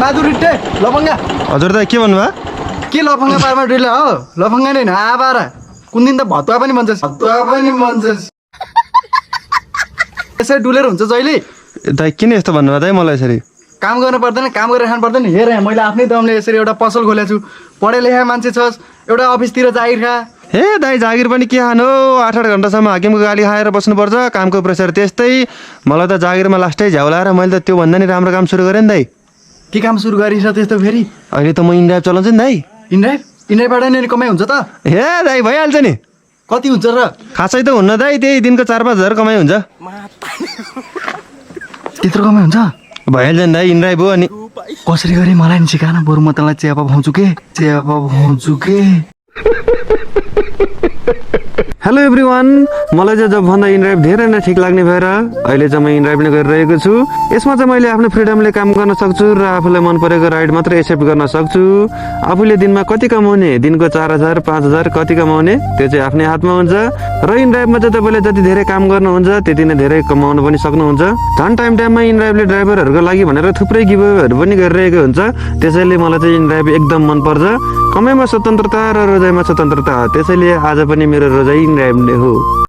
बहादुर रिट्टे लफङ्गा हजुर दाइ के भन्नुभयो के लफङ्गा पारमा डुले हो लफङ्गा नै आबारा कुन दिन त भतुवा पनि भन्छस् यसरी डुलेर हुन्छ जहिले दाइ किन यस्तो भन्नुभयो दाइ मलाई यसरी काम गर्नु पर्दैन काम गरेर खानु पर्दैन हेर यहाँ मैले आफ्नै दमले यसरी एउटा पसल खोलेको छु पढे लेखा मान्छे छस् एउटा अफिसतिर जागिर खा हे दाइ जागिर पनि के खानु 8-8 घन्टासम्म हाकिमको गाली खाएर बस्नुपर्छ कामको प्रेसर त्यस्तै मलाई त जागिरमा लास्टै झ्याउलाएर मैले त त्योभन्दा नि राम्रो काम सुरु गरेँ नि दाइ के काम सुरु गरिस त्यस्तो फेरि अहिले त म इन्ड्राइभ चलाउँछु नि दाइ इन्ड्राइभबाट नि कमाइ हुन्छ त हे दाइ भइहाल्छ नि कति हुन्छ र खासै त हुन्न दाइ त्यही दिनको 4-5 हजार कमाइ हुन्छ त्यत्रो कमाइ हुन्छ भइहाल्छ नि दाइ इन्ड्राइभ हो अनि कसरी गरी मलाई नि सिकान बरु म तँलाई चियापा खुवाउँछु के हेलो एभ्रिवान मलाई चाहिँ जबभन्दा इन्ड्राइभ धेरै नै ठिक लाग्ने भएर अहिले चाहिँ म इन्ड्राइभ नै गरिरहेको छु यसमा चाहिँ मैले आफ्नो फ्रिडमले काम गर्न सक्छु र आफूलाई मन परेको राइड मात्रै एक्सेप्ट गर्न सक्छु आफूले दिनमा कति कमाउने दिनको 4,000 5,000 कति कमाउने त्यो चाहिँ आफ्नै हातमा हुन्छ र इन्ड्राइभमा चाहिँ तपाईँले जति धेरै काम गर्नुहुन्छ त्यति नै धेरै कमाउन पनि सक्नुहुन्छ झन् टाइममा इन्ड्राइभले ड्राइभरहरूको लागि भनेर थुप्रै गिभअवेहरू पनि गरिरहेको हुन्छ त्यसैले मलाई चाहिँ इन्ड्राइभ एकदम मनपर्छ कमाइमा स्वतन्त्रता र रोजाइमा स्वतन्त्रता त्यसैले आज पनि मेरो रोजाइ इन्ड्राइभ नै हो